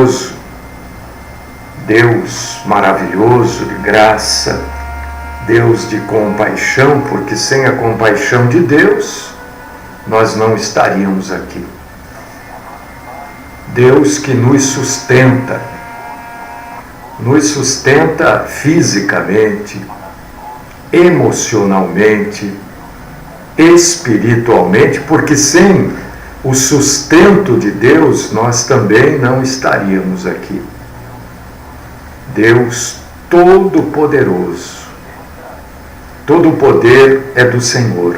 poderoso, Deus maravilhoso de graça, Deus de compaixão, porque sem a compaixão de Deus, nós não estaríamos aqui. Deus que nos sustenta fisicamente, emocionalmente, espiritualmente, porque sem o sustento de Deus, nós também não estaríamos aqui. Deus Todo-Poderoso, todo o poder é do Senhor,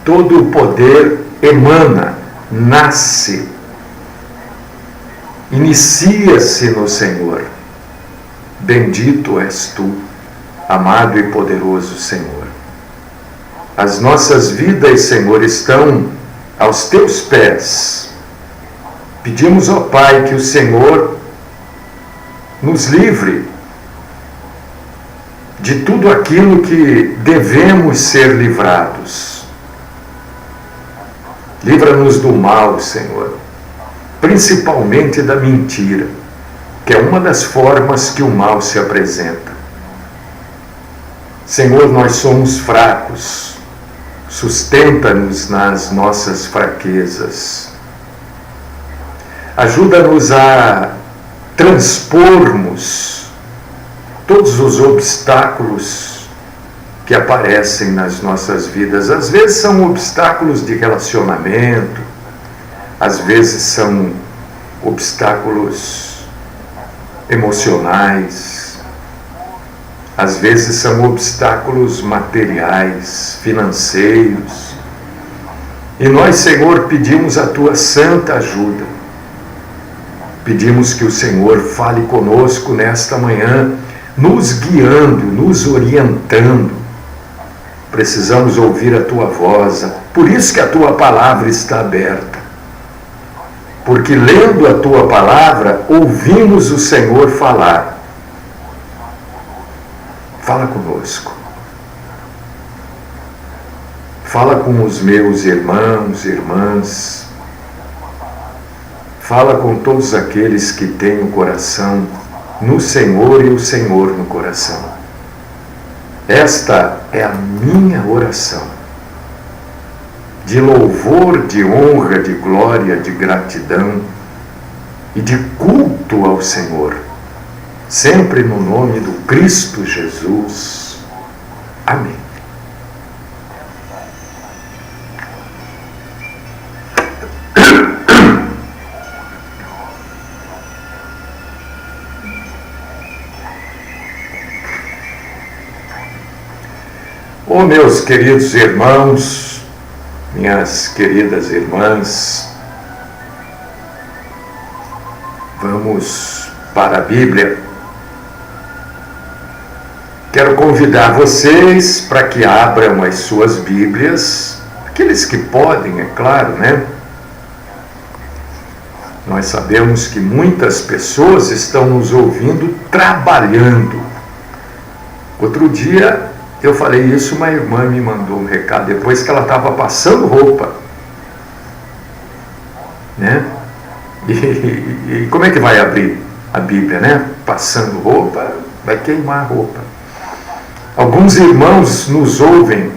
todo o poder emana, nasce, inicia-se no Senhor. Bendito és tu, amado e poderoso Senhor. As nossas vidas, Senhor, estão aos teus pés. Pedimos, ó Pai, que o Senhor nos livre de tudo aquilo que devemos ser livrados. Livra-nos do mal, Senhor, principalmente da mentira, que é uma das formas que o mal se apresenta. Senhor, nós somos fracos, sustenta-nos nas nossas fraquezas. Ajuda-nos a transpormos todos os obstáculos que aparecem nas nossas vidas. Às vezes são obstáculos de relacionamento, às vezes são obstáculos emocionais, às vezes são obstáculos materiais, financeiros. E nós, Senhor, pedimos a tua santa ajuda. Pedimos que o Senhor fale conosco nesta manhã, nos guiando, nos orientando. Precisamos ouvir a tua voz, por isso que a tua palavra está aberta. Porque lendo a tua palavra, ouvimos o Senhor falar. Fala conosco. Fala com os meus irmãos, irmãs. Fala com todos aqueles que têm o coração no Senhor e o Senhor no coração. Esta é a minha oração, de louvor, de honra, de glória, de gratidão e de culto ao Senhor, sempre no nome do Cristo Jesus. Amém. Oh, meus queridos irmãos, minhas queridas irmãs, vamos para a Bíblia. Quero convidar vocês para que abram as suas Bíblias, aqueles que podem, é claro, né? Nós sabemos que muitas pessoas estão nos ouvindo trabalhando. Outro dia eu falei isso, uma irmã me mandou um recado depois que ela estava passando roupa, né? E como é que vai abrir a Bíblia, né? Passando roupa, vai queimar a roupa. Alguns irmãos nos ouvem,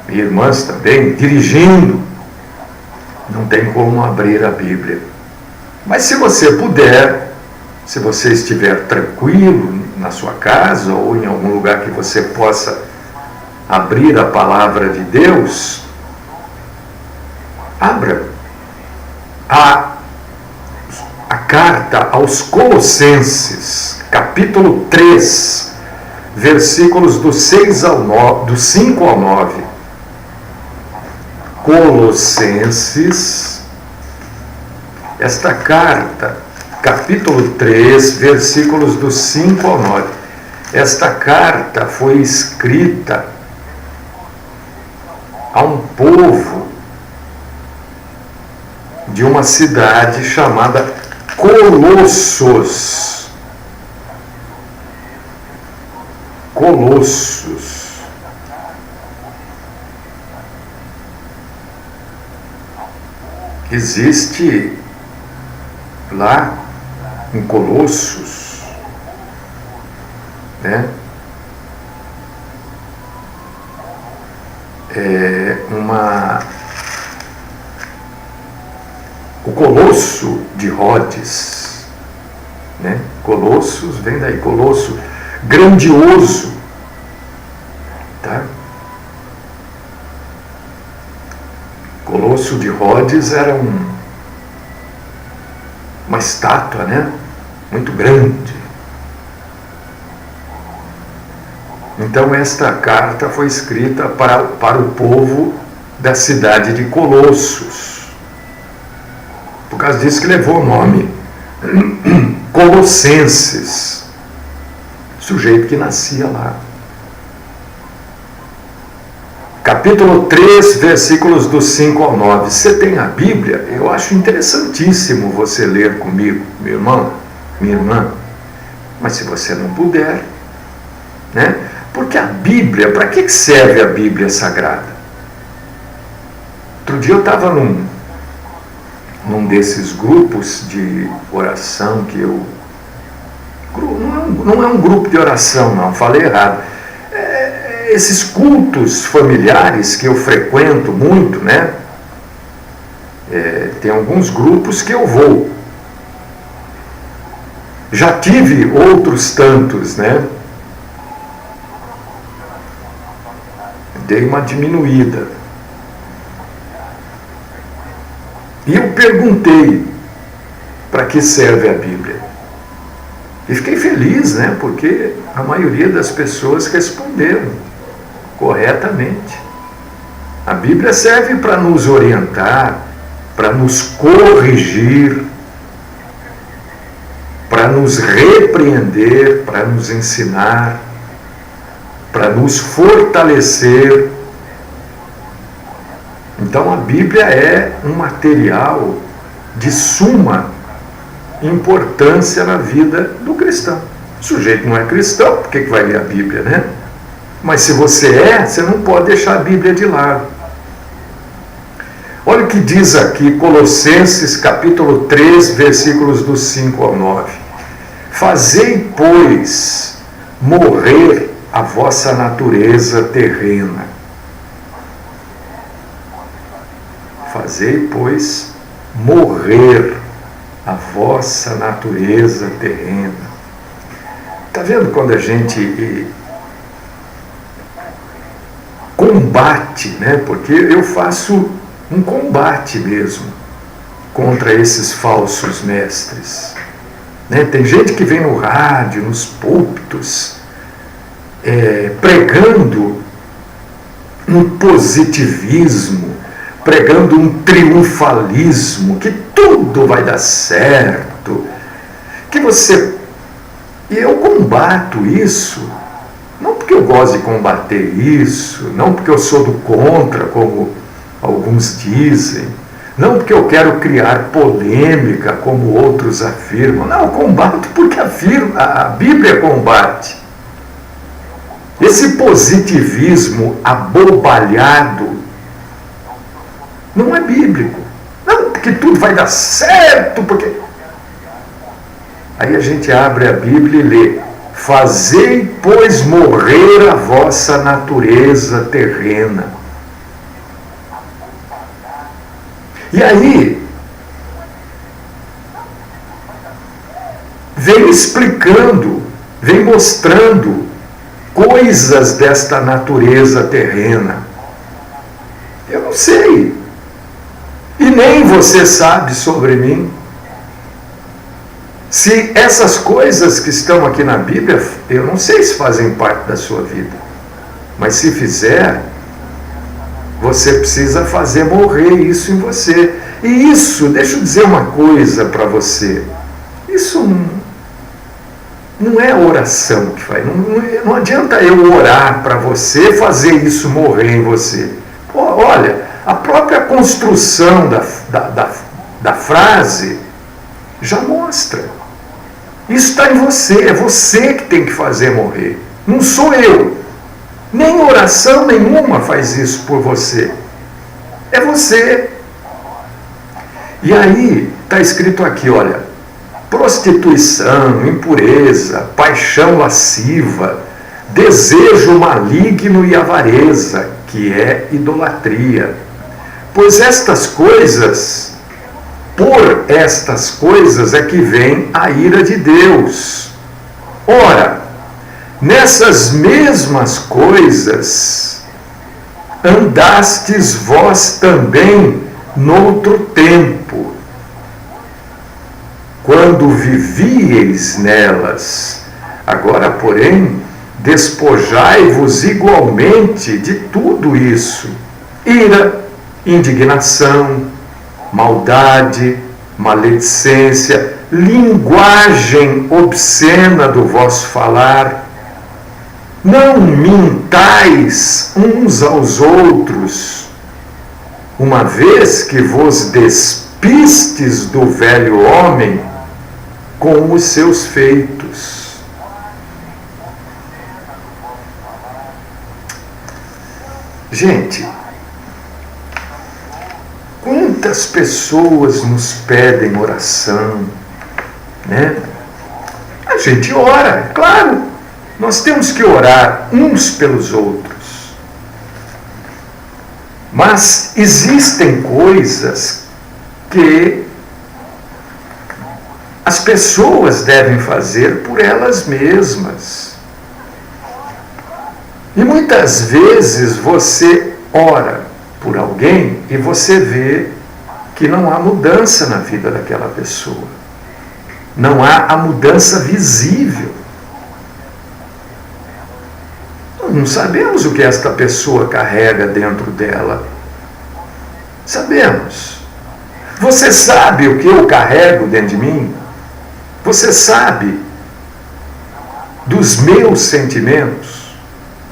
e irmãs também, dirigindo. Não tem como abrir a Bíblia. Mas se você puder, se você estiver tranquilo na sua casa ou em algum lugar que você possa abrir a palavra de Deus, abra a carta aos Colossenses, capítulo 3, versículos do 5 ao 9. Colossenses, esta carta, capítulo 3, versículos do 5 ao 9. Esta carta foi escrita a um povo de uma cidade chamada Colossos. Colossos. Existe lá em Colossos, né? O Colosso de Rhodes, né? Colossos vem daí, Colosso, grandioso, tá? Colosso de Rhodes era uma estátua, né? Muito grande. Então esta carta foi escrita para o povo da cidade de Colossos. Por causa disso que levou o nome Colossenses, sujeito que nascia lá. Capítulo 3, versículos do 5 ao 9. Você tem a Bíblia? Eu acho interessantíssimo você ler comigo, meu irmão, minha irmã. Mas se você não puder, né? Porque a Bíblia, para que serve a Bíblia Sagrada? Outro dia eu estava num desses grupos de oração que eu... Não é um grupo de oração, não, falei errado. Esses cultos familiares que eu frequento muito, né? Tem alguns grupos que eu vou. Já tive outros tantos, né? Dei uma diminuída. E eu perguntei para que serve a Bíblia. E fiquei feliz, né? Porque a maioria das pessoas responderam corretamente. A Bíblia serve para nos orientar, para nos corrigir, para nos repreender, para nos ensinar, para nos fortalecer. Então a Bíblia é um material de suma importância na vida do cristão. O sujeito não é cristão, por que vai ler a Bíblia, né? Mas se você você não pode deixar a Bíblia de lado. Olha o que diz aqui Colossenses capítulo 3, versículos do 5 ao 9. Fazei, pois, morrer a vossa natureza terrena. Fazei, pois, morrer a vossa natureza terrena. Está vendo quando a gente combate, né? Porque eu faço um combate mesmo contra esses falsos mestres, né? Tem gente que vem no rádio, nos púlpitos, pregando um positivismo, pregando um triunfalismo, que tudo vai dar certo, e eu combato isso, não porque eu gosto de combater isso, não porque eu sou do contra, como alguns dizem, não porque eu quero criar polêmica, como outros afirmam, não, eu combato porque a Bíblia combate. Esse positivismo abobalhado não é bíblico. Não, porque tudo vai dar certo, porque... Aí a gente abre a Bíblia e lê: fazei, pois, morrer a vossa natureza terrena. E aí, vem explicando, vem mostrando coisas desta natureza terrena. Eu não sei. E nem você sabe sobre mim. Se essas coisas que estão aqui na Bíblia, eu não sei se fazem parte da sua vida. Mas se fizer, você precisa fazer morrer isso em você. E isso, deixa eu dizer uma coisa para você. Isso não é oração que faz. Não adianta eu orar para você fazer isso morrer em você. Pô, olha, a própria construção da frase já mostra. Isso está em você, é você que tem que fazer morrer. Não sou eu. Nem oração nenhuma faz isso por você. É você. E aí, está escrito aqui, olha, prostituição, impureza, paixão lasciva, desejo maligno e avareza, que é idolatria. Pois estas coisas, por estas coisas é que vem a ira de Deus. Ora, nessas mesmas coisas andastes vós também noutro tempo, quando vivieis nelas. Agora, porém, despojai-vos igualmente de tudo isso: ira, indignação, maldade, maledicência, linguagem obscena do vosso falar. Não mintais uns aos outros, uma vez que vos despistes do velho homem com os seus feitos. Gente, quantas pessoas nos pedem oração, né? A gente ora, é claro, nós temos que orar uns pelos outros. Mas existem coisas que as pessoas devem fazer por elas mesmas. E muitas vezes você ora por alguém e você vê que não há mudança na vida daquela pessoa. Não há a mudança visível. Nós não sabemos o que esta pessoa carrega dentro dela. Sabemos. Você sabe o que eu carrego dentro de mim? Você sabe dos meus sentimentos?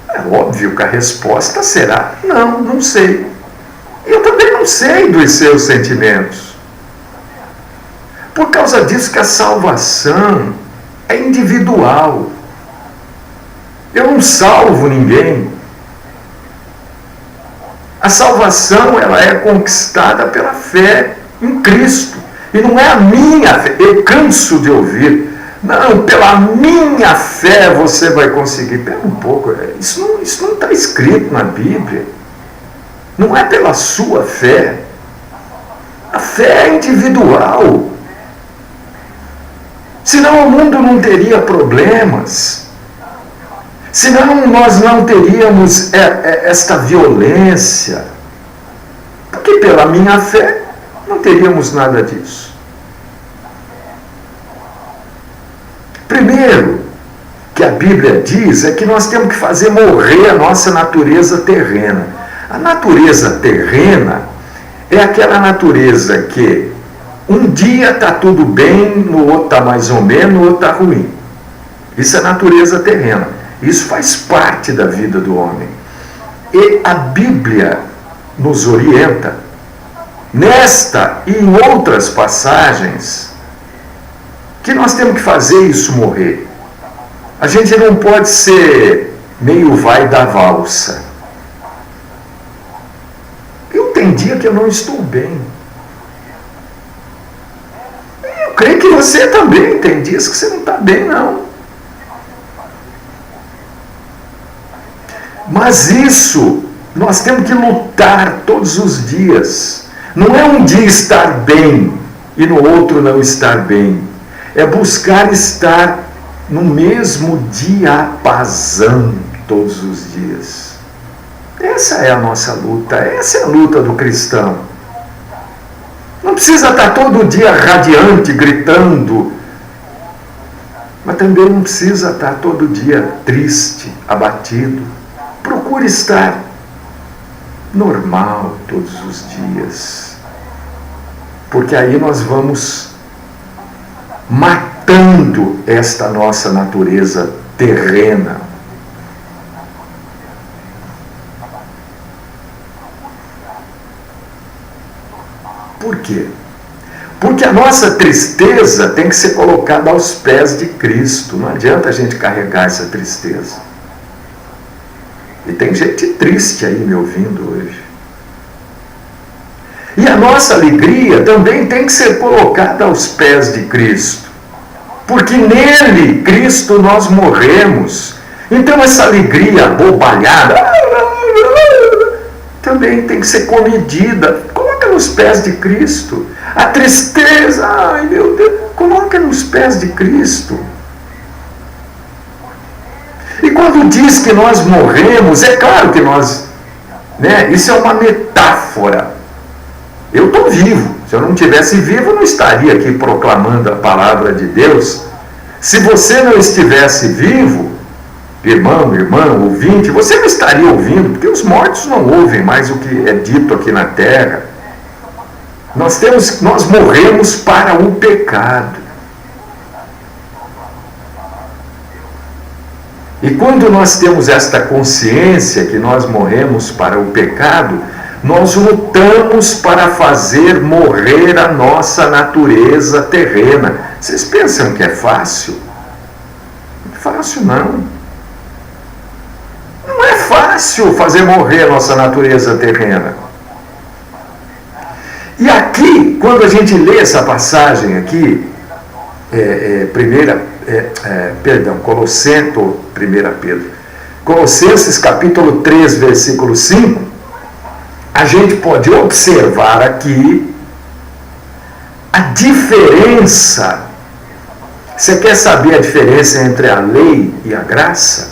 É óbvio que a resposta será: não, não sei. Eu também não sei dos seus sentimentos. Por causa disso que a salvação é individual. Eu não salvo ninguém. A salvação, ela é conquistada pela fé em Cristo. E não é a minha fé. Eu canso de ouvir: não, pela minha fé você vai conseguir. Pera um pouco, isso não está escrito na Bíblia. Não é pela sua fé. A fé é individual. Senão o mundo não teria problemas. Senão nós não teríamos esta violência. Porque pela minha fé não teríamos nada disso. Primeiro, que a Bíblia diz é que nós temos que fazer morrer a nossa natureza terrena. A natureza terrena é aquela natureza que um dia está tudo bem, no outro está mais ou menos, no outro está ruim. Isso é natureza terrena. Isso faz parte da vida do homem. E a Bíblia nos orienta, nesta e em outras passagens, que nós temos que fazer isso morrer. A gente não pode ser meio vai da valsa. Tem dia que eu não estou bem. Eu creio que você também tem dias que você não está bem, não. Mas isso, nós temos que lutar todos os dias. Não é um dia estar bem e no outro não estar bem. É buscar estar no mesmo diapasão todos os dias. Essa é a nossa luta, essa é a luta do cristão. Não precisa estar todo dia radiante, gritando, mas também não precisa estar todo dia triste, abatido. Procure estar normal todos os dias, porque aí nós vamos matando esta nossa natureza terrena. Por quê? Porque a nossa tristeza tem que ser colocada aos pés de Cristo. Não adianta a gente carregar essa tristeza. E tem gente triste aí me ouvindo hoje. E a nossa alegria também tem que ser colocada aos pés de Cristo. Porque nele, Cristo, nós morremos. Então essa alegria abobalhada também tem que ser comedida. Coloca nos pés de Cristo. A tristeza, ai meu Deus, coloca nos pés de Cristo. E quando diz que nós morremos, é claro que nós, isso é uma metáfora. Eu estou vivo. Se eu não estivesse vivo, eu não estaria aqui proclamando a palavra de Deus. Se você não estivesse vivo, irmão, irmã, ouvinte, você não estaria ouvindo, porque os mortos não ouvem mais o que é dito aqui na terra. Nós morremos para o pecado. E quando nós temos esta consciência que nós morremos para o pecado, nós lutamos para fazer morrer a nossa natureza terrena. Vocês pensam que é fácil? Não é fácil, não. Não é fácil fazer morrer a nossa natureza terrena. E aqui, quando a gente lê essa passagem aqui, Colossenses capítulo 3, versículo 5, a gente pode observar aqui a diferença. Você quer saber a diferença entre a lei e a graça?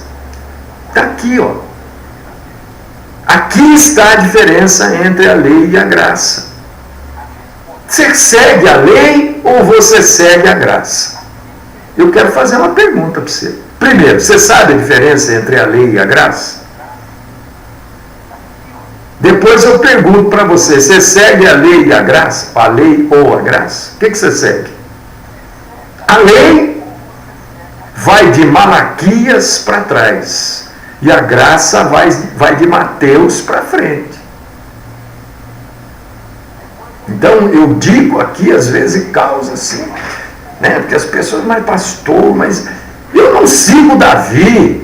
Está aqui, ó. Aqui está a diferença entre a lei e a graça. Você segue a lei ou você segue a graça? Eu quero fazer uma pergunta para você. Primeiro, você sabe a diferença entre a lei e a graça? Depois eu pergunto para você, você segue a lei e a graça? A lei ou a graça? O que você segue? A lei vai de Malaquias para trás. E a graça vai de Mateus para frente. Então eu digo aqui, às vezes causa assim, porque as pessoas, mas pastor, mas eu não sigo Davi.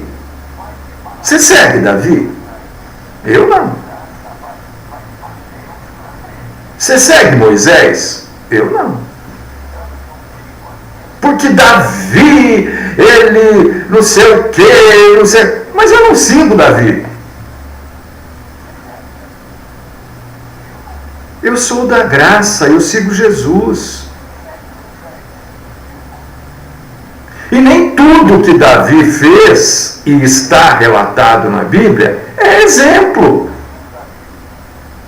Você segue Davi? Eu não. Você segue Moisés? Eu não. Porque Davi, ele não sei o quê, não sei, mas eu não sigo Davi. Eu sou da graça, eu sigo Jesus. E nem tudo que Davi fez e está relatado na Bíblia é exemplo.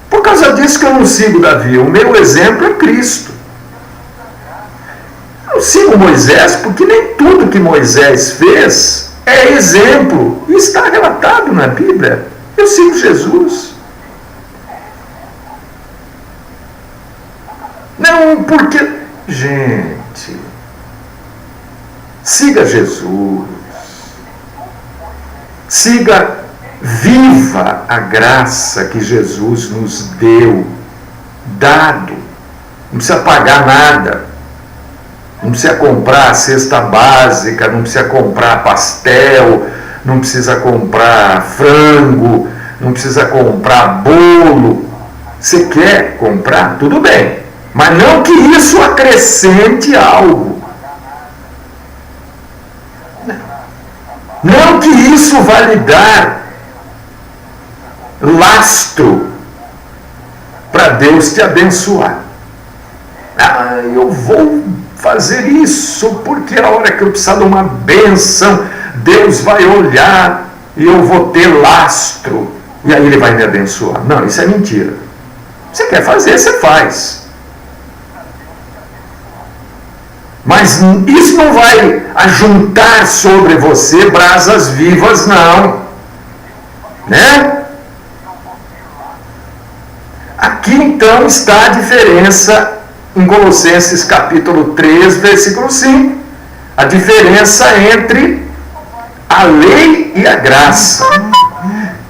Por causa disso que eu não sigo Davi. O meu exemplo é Cristo. Eu sigo Moisés porque nem tudo que Moisés fez é exemplo e está relatado na Bíblia. Eu sigo Jesus. Não, porque... Gente, siga Jesus. Viva a graça que Jesus nos deu, dado. Não precisa pagar nada. Não precisa comprar a cesta básica, não precisa comprar pastel, não precisa comprar frango, não precisa comprar bolo. Você quer comprar? Tudo bem. Mas não que isso acrescente algo. Não que isso vá lhe dar lastro para Deus te abençoar. Eu vou fazer isso porque a hora que eu precisar de uma bênção, Deus vai olhar e eu vou ter lastro. E aí Ele vai me abençoar. Não, isso é mentira. Você quer fazer, você faz. Mas isso não vai ajuntar sobre você brasas vivas, não. Aqui então está a diferença em Colossenses capítulo 3, versículo 5. A diferença entre a lei e a graça.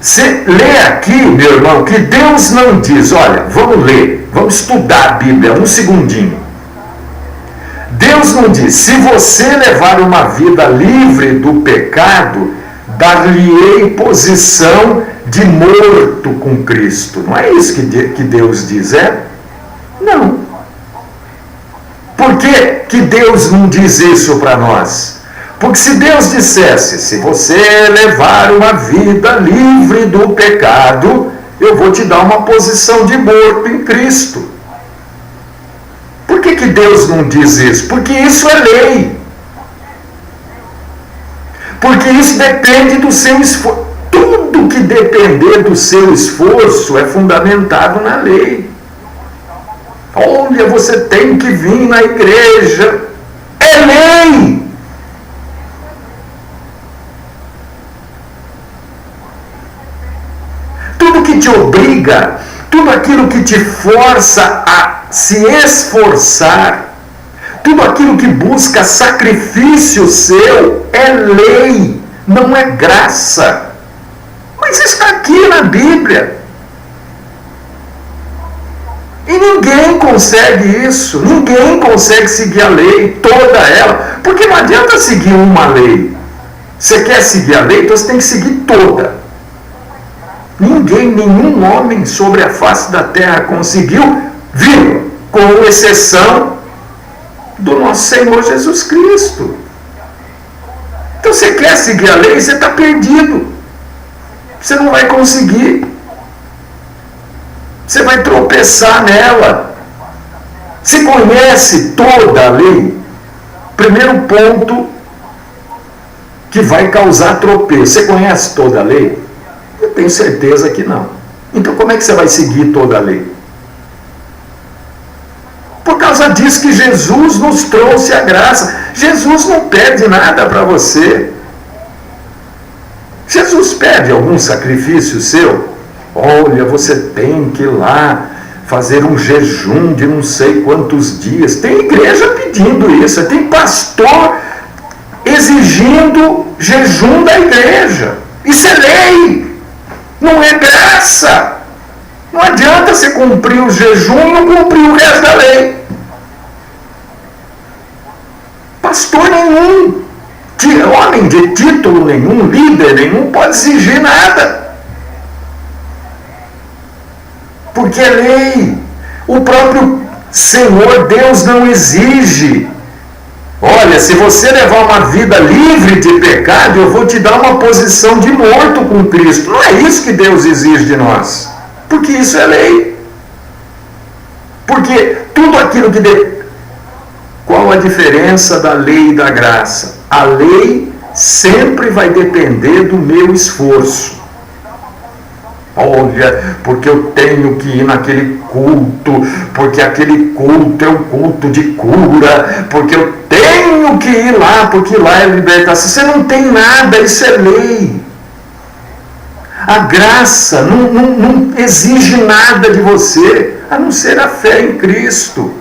Você lê aqui, meu irmão, que Deus não diz, olha, vamos ler, vamos estudar a Bíblia, um segundinho. Deus não diz, se você levar uma vida livre do pecado, dar-lhe-ei posição de morto com Cristo. Não é isso que Deus diz, é? Não. Por Por que Deus não diz isso para nós? Porque se Deus dissesse, se você levar uma vida livre do pecado, eu vou te dar uma posição de morto em Cristo. Por que Deus não diz isso? Porque isso é lei. Porque isso depende do seu esforço. Tudo que depender do seu esforço é fundamentado na lei. Olha, você tem que vir na igreja. É lei. Tudo que te obriga, tudo aquilo que te força a se esforçar, tudo aquilo que busca sacrifício seu é lei, não é graça. Mas está aqui na Bíblia. E ninguém consegue isso, ninguém consegue seguir a lei, toda ela, porque não adianta seguir uma lei. Você quer seguir a lei, então você tem que seguir toda. Ninguém, nenhum homem sobre a face da terra conseguiu, viu, com exceção do nosso Senhor Jesus Cristo. Então você quer seguir a lei, você está perdido. Você não vai conseguir. Você vai tropeçar nela. Você conhece toda a lei? Primeiro ponto que vai causar tropeço. Você conhece toda a lei? Eu tenho certeza que não. Então como é que você vai seguir toda a lei? Por causa disso que Jesus nos trouxe a graça. Jesus não pede nada para você. Jesus pede algum sacrifício seu? Olha, você tem que ir lá fazer um jejum de não sei quantos dias. Tem igreja pedindo isso. Tem pastor exigindo jejum da igreja. Isso é lei. Não é graça. Não adianta você cumprir o jejum e não cumprir o resto da lei. Pastor nenhum, homem de título nenhum, líder nenhum pode exigir nada. Porque é lei. O próprio Senhor Deus não exige. Olha, se você levar uma vida livre de pecado, eu vou te dar uma posição de morto com Cristo. Não é isso que Deus exige de nós. Porque isso é lei. Porque tudo aquilo que... Qual a diferença da lei e da graça? A lei sempre vai depender do meu esforço. Olha, porque eu tenho que ir naquele culto, porque aquele culto é um culto de cura, porque eu tenho que ir lá, porque lá é libertação. Você não tem nada, isso é lei. A graça não exige nada de você, a não ser a fé em Cristo.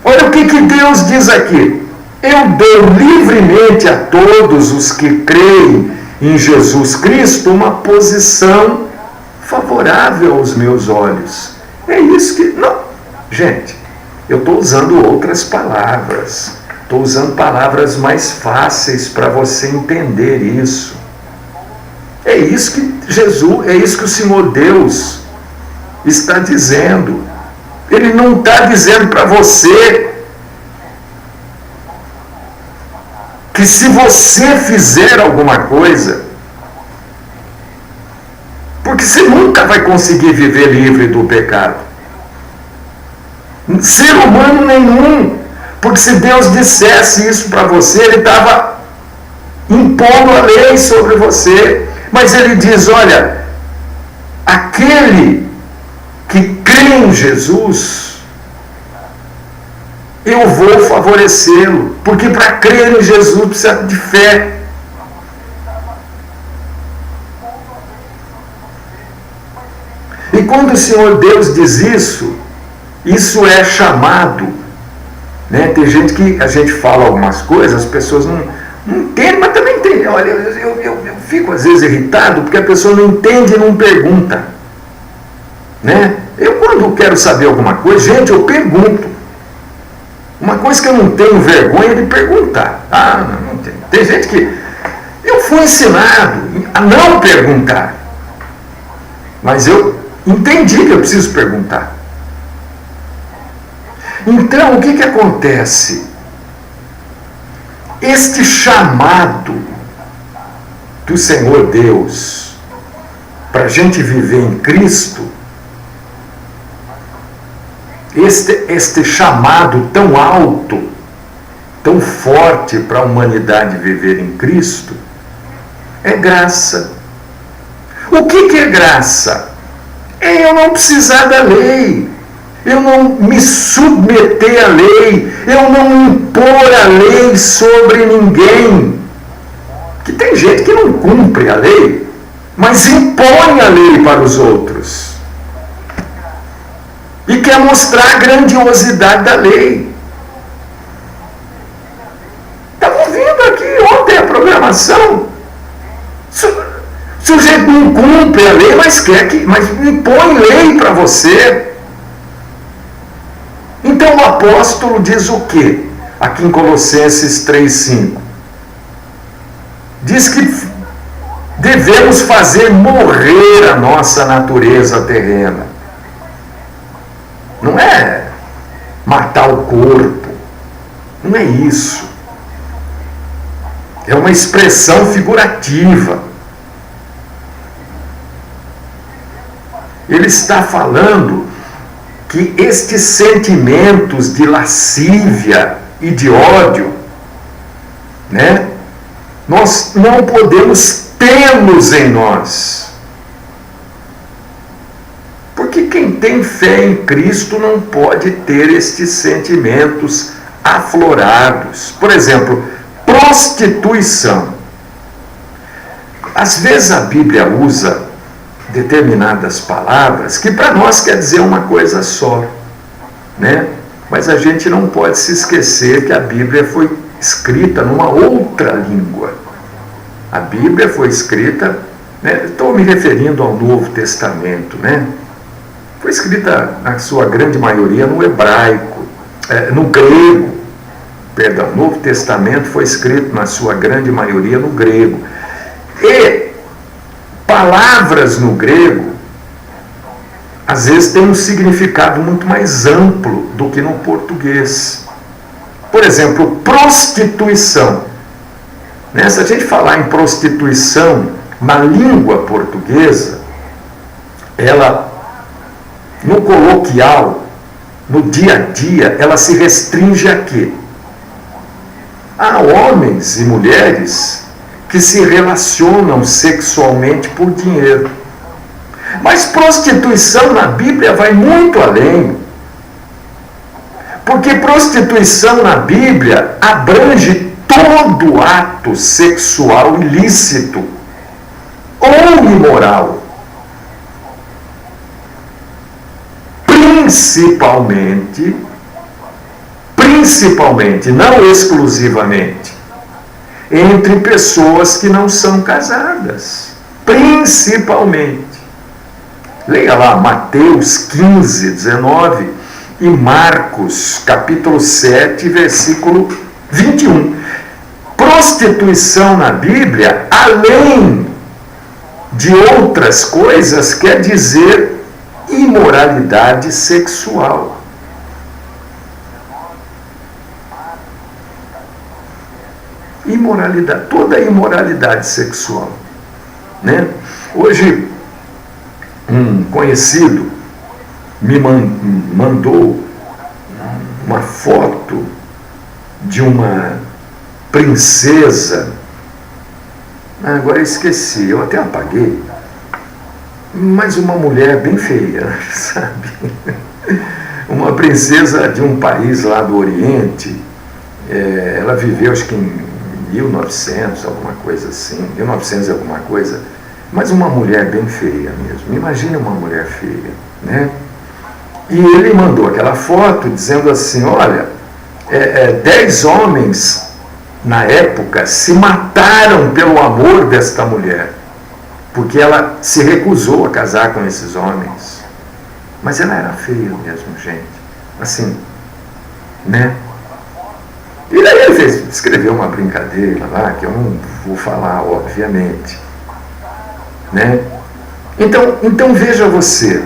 Olha o que Deus diz aqui. Eu dou livremente a todos os que creem em Jesus Cristo uma posição favorável aos meus olhos. É isso que... Não, gente, eu estou usando outras palavras. Estou usando palavras mais fáceis para você entender isso. É isso que Jesus, é isso que o Senhor Deus está dizendo. Ele não está dizendo para você que se você fizer alguma coisa, porque você nunca vai conseguir viver livre do pecado. Ser humano nenhum. Porque se Deus dissesse isso para você, Ele estava impondo a lei sobre você. Mas Ele diz, olha, aquele que crê em Jesus, eu vou favorecê-lo. Porque para crer em Jesus precisa de fé. E quando o Senhor Deus diz isso, isso é chamado, né? Tem gente que a gente fala algumas coisas, as pessoas não entendem, mas também tem. Olha, eu fico às vezes irritado porque a pessoa não entende e não pergunta, né? Eu quando quero saber alguma coisa, gente, eu pergunto. Uma coisa que eu não tenho vergonha de perguntar. Não tem. Tem gente que eu fui ensinado a não perguntar, mas eu entendi que eu preciso perguntar. Então, o que acontece? Este chamado do Senhor Deus para a gente viver em Cristo, este chamado tão alto, tão forte para a humanidade viver em Cristo, é graça. O que é graça? É eu não precisar da lei, eu não me submeter à lei, eu não impor a lei sobre ninguém. Que tem gente que não cumpre a lei, mas impõe a lei para os outros. E quer mostrar a grandiosidade da lei. Estava ouvindo aqui ontem a programação. O sujeito não cumpre a lei, mas impõe lei para você. Então o apóstolo diz o quê? Aqui em Colossenses 3,5. Diz que devemos fazer morrer a nossa natureza terrena. Não é matar o corpo. Não é isso. É uma expressão figurativa. Ele está falando que estes sentimentos de lascívia e de ódio, né, nós não podemos tê-los em nós. Porque quem tem fé em Cristo não pode ter estes sentimentos aflorados. Por exemplo, prostituição. Às vezes a Bíblia usa determinadas palavras que para nós quer dizer uma coisa só, né? Mas a gente não pode se esquecer que a Bíblia foi escrita numa outra língua. A Bíblia foi escrita, né? Estou me referindo ao Novo Testamento, né? Foi escrita na sua grande maioria no hebraico, no grego, perdão, o Novo Testamento foi escrito na sua grande maioria no grego. E palavras no grego, às vezes, têm um significado muito mais amplo do que no português. Por exemplo, prostituição. Se a gente falar em prostituição na língua portuguesa, ela, no coloquial, no dia a dia, ela se restringe a quê? A homens e mulheres que se relacionam sexualmente por dinheiro. Mas prostituição na Bíblia vai muito além. Porque prostituição na Bíblia abrange todo ato sexual ilícito ou imoral. Principalmente, não exclusivamente, entre pessoas que não são casadas. Principalmente. Leia lá Mateus 15, 19 e Marcos, capítulo 7, versículo 21. Prostituição na Bíblia, além de outras coisas, quer dizer imoralidade sexual. Imoralidade, toda imoralidade sexual, né? Hoje, um conhecido me mandou uma foto de uma princesa. Agora eu esqueci, eu até apaguei. Mas uma mulher bem feia, sabe? Uma princesa de um país lá do Oriente. Ela viveu, acho que em 1900, alguma coisa assim, 1900 e alguma coisa, mas uma mulher bem feia mesmo. Imagine uma mulher feia, né? E ele mandou aquela foto dizendo assim, olha, 10 homens na época se mataram pelo amor desta mulher, porque ela se recusou a casar com esses homens. Mas ela era feia mesmo, gente, assim, né? E daí ele escreveu uma brincadeira lá, que eu não vou falar, obviamente, né? Então veja você,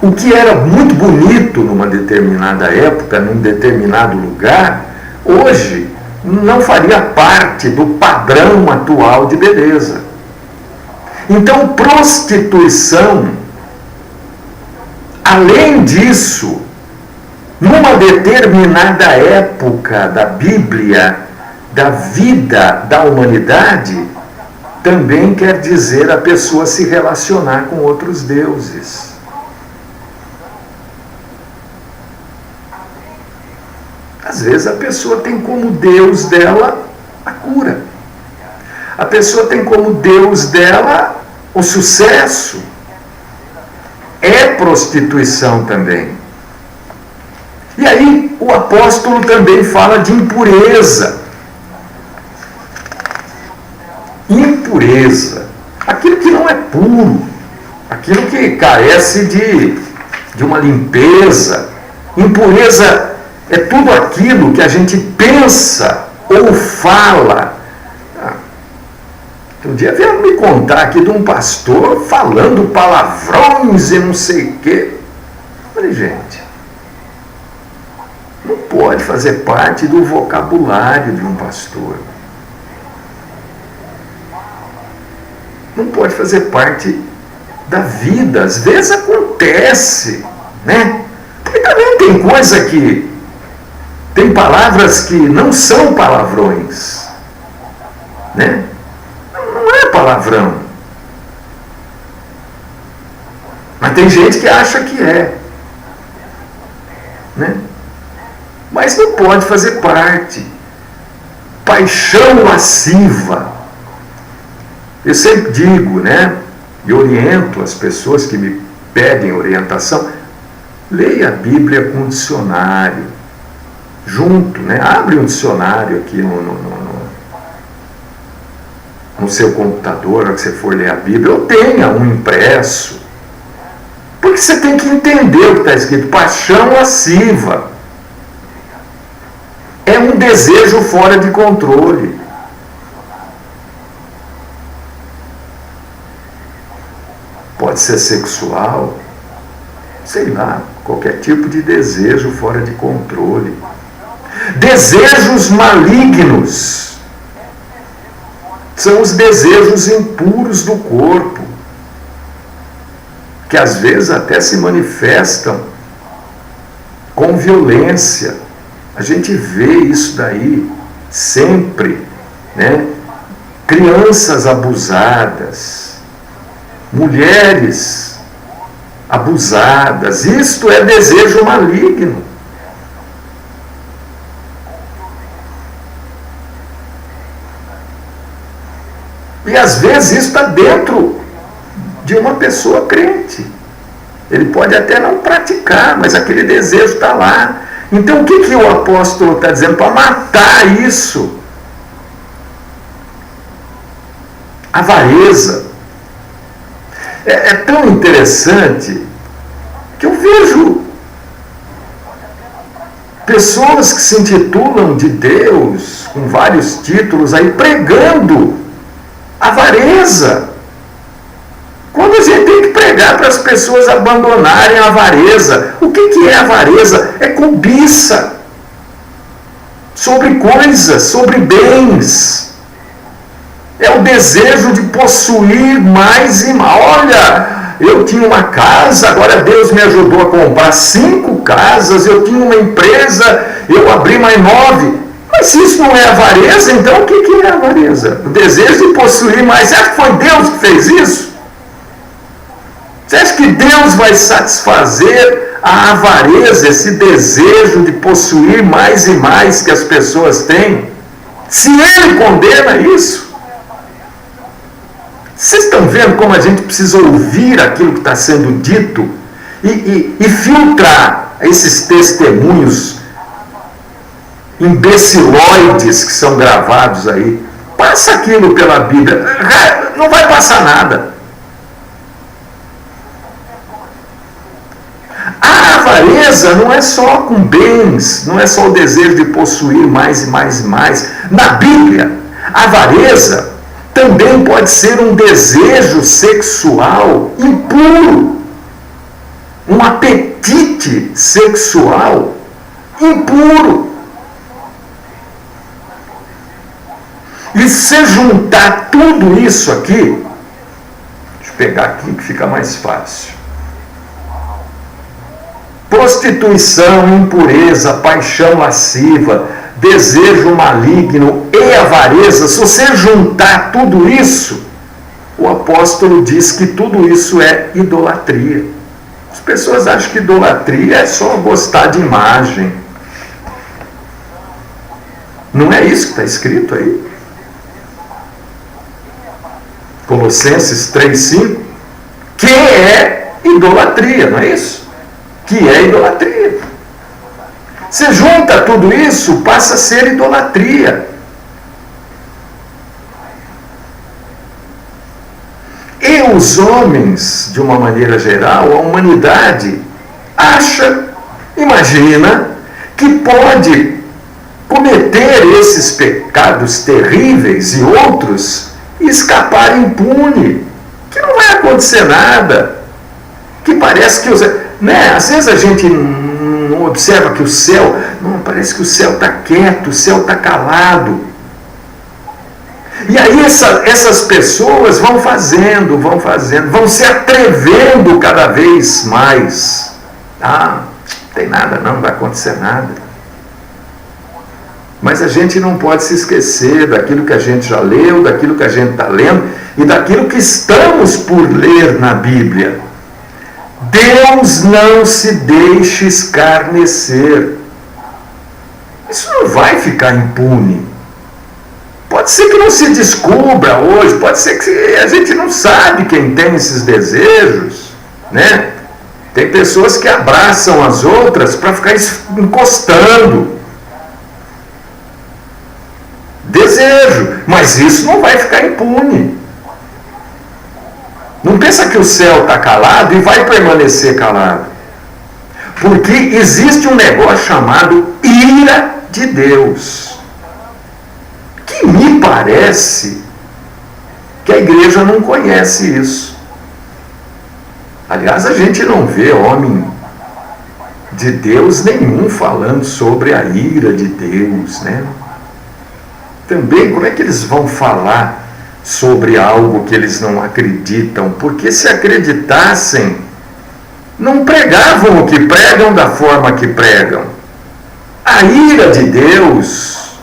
o que era muito bonito numa determinada época, num determinado lugar, hoje não faria parte do padrão atual de beleza. Então, prostituição, além disso, numa determinada época da Bíblia, da vida da humanidade, também quer dizer a pessoa se relacionar com outros deuses. Às vezes a pessoa tem como Deus dela a cura. A pessoa tem como Deus dela o sucesso. É prostituição também. E aí o apóstolo também fala de impureza. Impureza. Aquilo que não é puro. Aquilo que carece de uma limpeza. Impureza é tudo aquilo que a gente pensa ou fala. Um dia vieram me contar aqui de um pastor falando palavrões e não sei o quê. Eu falei, gente, não pode fazer parte do vocabulário de um pastor. Não pode fazer parte da vida. Às vezes acontece, né? Porque também tem coisa que... Tem palavras que não são palavrões, né? Não é palavrão. Mas tem gente que acha que é, né? Mas não pode fazer parte. Paixão lasciva. Eu sempre digo, né? E oriento as pessoas que me pedem orientação. Leia a Bíblia com dicionário. Junto, né? Abre um dicionário aqui no seu computador, que você for ler a Bíblia, ou tenha um impresso. Porque você tem que entender o que está escrito. Paixão lasciva. É um desejo fora de controle. Pode ser sexual, sei lá, qualquer tipo de desejo fora de controle. Desejos malignos são os desejos impuros do corpo, que às vezes até se manifestam com violência. A gente vê isso daí sempre, né? Crianças abusadas, mulheres abusadas, isto é desejo maligno. E às vezes isso está dentro de uma pessoa crente. Ele pode até não praticar, mas aquele desejo está lá. Então o que o apóstolo está dizendo? Para matar isso. Avareza. É tão interessante que eu vejo pessoas que se intitulam de Deus, com vários títulos aí, pregando avareza. Quando a gente tem que pregar para as pessoas abandonarem a avareza. O que é avareza? É cobiça sobre coisas, sobre bens. É o desejo de possuir mais e mais. Olha, eu tinha uma casa, agora Deus me ajudou a comprar 5 casas, eu tinha uma empresa, eu abri mais 9. Mas se isso não é avareza, então o que é avareza? O desejo de possuir mais. Você acha que foi Deus que fez isso? Você acha que Deus vai satisfazer a avareza, esse desejo de possuir mais e mais que as pessoas têm? Se Ele condena isso? Vocês estão vendo como a gente precisa ouvir aquilo que está sendo dito e filtrar esses testemunhos imbecilóides que são gravados aí? Passa aquilo pela Bíblia, não vai passar nada. A avareza não é só com bens, não é só o desejo de possuir mais e mais e mais. Na Bíblia, a avareza também pode ser um desejo sexual impuro. um apetite sexual impuro. E se juntar tudo isso aqui, deixa eu pegar aqui que fica mais fácil. Prostituição, impureza, paixão lasciva, desejo maligno e avareza, se você juntar tudo isso, o apóstolo diz que tudo isso é idolatria. As pessoas acham que idolatria é só gostar de imagem. Não é isso que está escrito aí? Colossenses 3,5, que é idolatria, não é isso? Que é idolatria. Você junta tudo isso, passa a ser idolatria. E os homens, de uma maneira geral, a humanidade, imagina, que pode cometer esses pecados terríveis e outros e escapar impune, que não vai acontecer nada, que parece que às vezes a gente não observa que o céu, parece que o céu está quieto, o céu está calado. E aí essas pessoas vão fazendo, vão se atrevendo cada vez mais. Não tem nada não vai acontecer nada. Mas a gente não pode se esquecer daquilo que a gente já leu, daquilo que a gente está lendo e daquilo que estamos por ler na Bíblia. Deus não se deixe escarnecer. Isso não vai ficar impune. Pode ser que não se descubra hoje, pode ser que a gente não sabe quem tem esses desejos, né? Tem pessoas que abraçam as outras para ficar encostando. Desejo, mas isso não vai ficar impune. Não pensa que o céu está calado e vai permanecer calado. Porque existe um negócio chamado ira de Deus. Que me parece que a igreja não conhece isso. Aliás, a gente não vê homem de Deus nenhum falando sobre a ira de Deus, né? Também, como é que eles vão falar sobre algo que eles não acreditam? Porque se acreditassem, não pregavam o que pregam da forma que pregam. A ira de Deus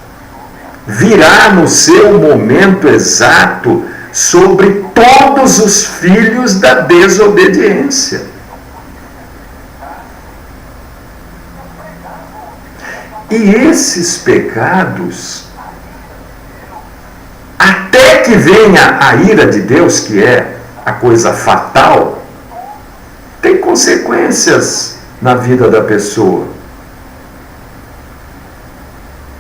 virá no seu momento exato sobre todos os filhos da desobediência. E esses pecados, até que venha a ira de Deus, que é a coisa fatal, tem consequências na vida da pessoa,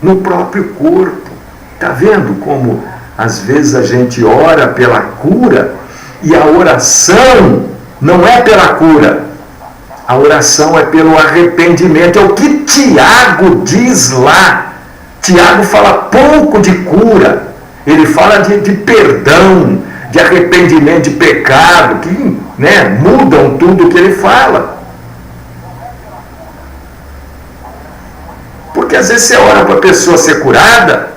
no próprio corpo. Está vendo como às vezes a gente ora pela cura e a oração não é pela cura, a oração é pelo arrependimento. É o que Tiago diz lá. Tiago fala pouco de cura, ele fala de perdão, de arrependimento de pecado, que mudam tudo o que ele fala. Porque às vezes você ora para a pessoa ser curada,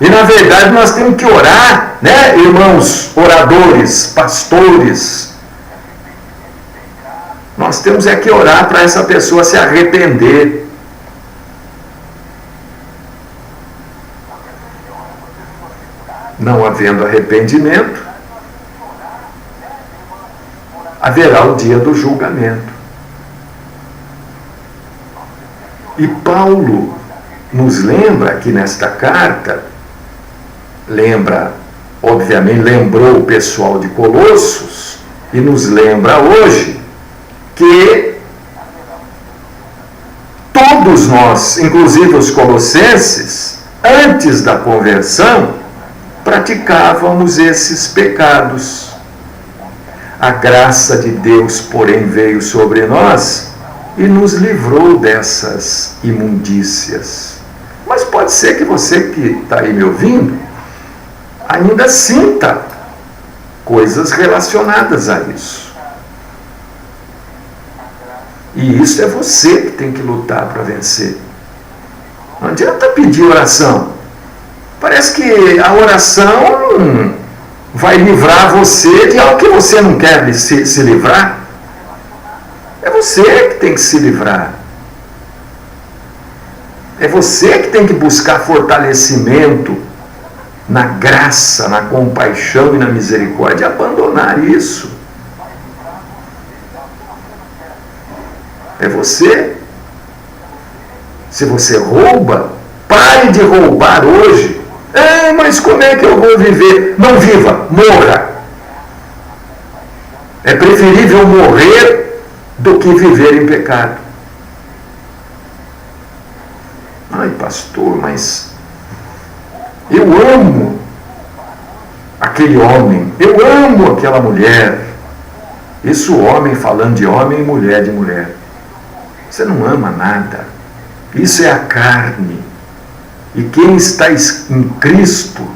e na verdade nós temos que orar, irmãos oradores, pastores, nós temos que orar para essa pessoa se arrepender. Não havendo arrependimento, haverá o dia do julgamento. E Paulo nos lembra aqui nesta carta, lembrou o pessoal de Colossos e nos lembra hoje que todos nós, inclusive os colossenses, antes da conversão, praticávamos esses pecados. A graça de Deus, porém, veio sobre nós e nos livrou dessas imundícias. Mas pode ser que você que está aí me ouvindo ainda sinta coisas relacionadas a isso. E isso é você que tem que lutar para vencer. Não adianta pedir oração. Parece que a oração vai livrar você de algo que você não quer se livrar. É você que tem que se livrar. É você que tem que buscar fortalecimento na graça, na compaixão e na misericórdia, e abandonar isso. É você. Se você rouba, pare de roubar hoje. Mas como é que eu vou viver? Não viva, morra. É preferível morrer do que viver em pecado. Ai, pastor, mas eu amo aquele homem, eu amo aquela mulher. Isso homem falando de homem e mulher de mulher. Você não ama nada. Isso é a carne. E quem está em Cristo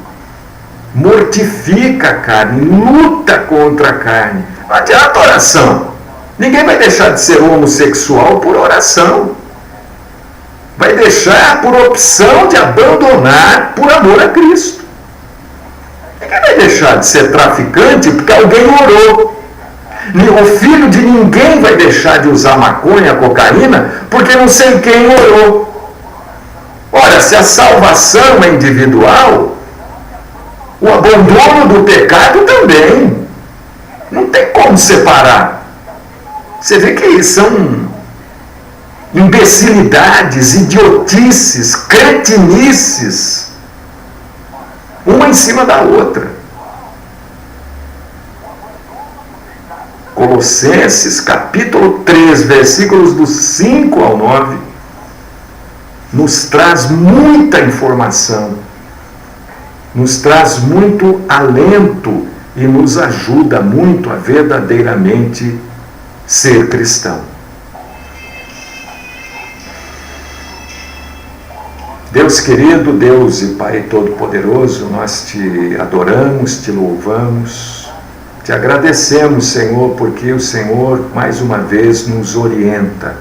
mortifica a carne, luta contra a carne. Não adianta oração. Ninguém vai deixar de ser homossexual por oração. Vai deixar por opção de abandonar por amor a Cristo. Ninguém vai deixar de ser traficante porque alguém orou. O filho de ninguém vai deixar de usar maconha, cocaína, porque não sei quem orou. Ora, se a salvação é individual, o abandono do pecado também. Não tem como separar. Você vê que são imbecilidades, idiotices, cretinices, uma em cima da outra. Colossenses capítulo 3, versículos do 5 ao 9, nos traz muita informação, nos traz muito alento e nos ajuda muito a verdadeiramente ser cristão. Deus querido, Deus e Pai Todo-Poderoso, nós te adoramos, te louvamos, te agradecemos, Senhor, porque o Senhor, mais uma vez, nos orienta.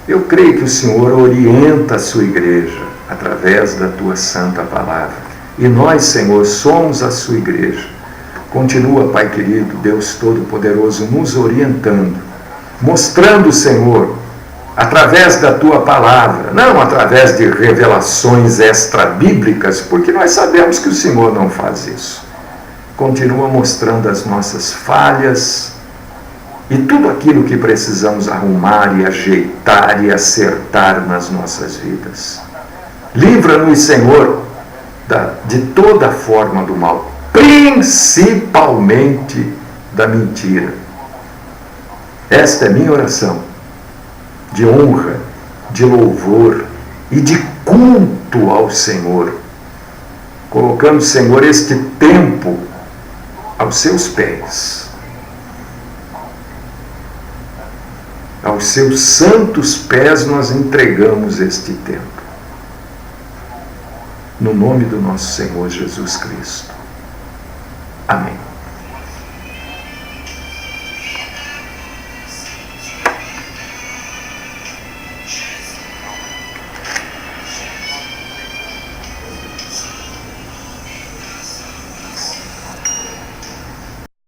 Eu creio que o Senhor orienta a sua igreja através da tua santa palavra. E nós, Senhor, somos a sua igreja. Continua, Pai querido, Deus Todo-Poderoso, nos orientando, mostrando, Senhor, através da tua palavra, não através de revelações extra-bíblicas, porque nós sabemos que o Senhor não faz isso. Continua mostrando as nossas falhas e tudo aquilo que precisamos arrumar e ajeitar e acertar nas nossas vidas. Livra-nos, Senhor, de toda forma do mal, principalmente da mentira. Esta é minha oração, de honra, de louvor e de culto ao Senhor, colocando, Senhor, este tempo aos seus pés, aos seus santos pés nós entregamos este tempo, no nome do nosso Senhor Jesus Cristo. Amém.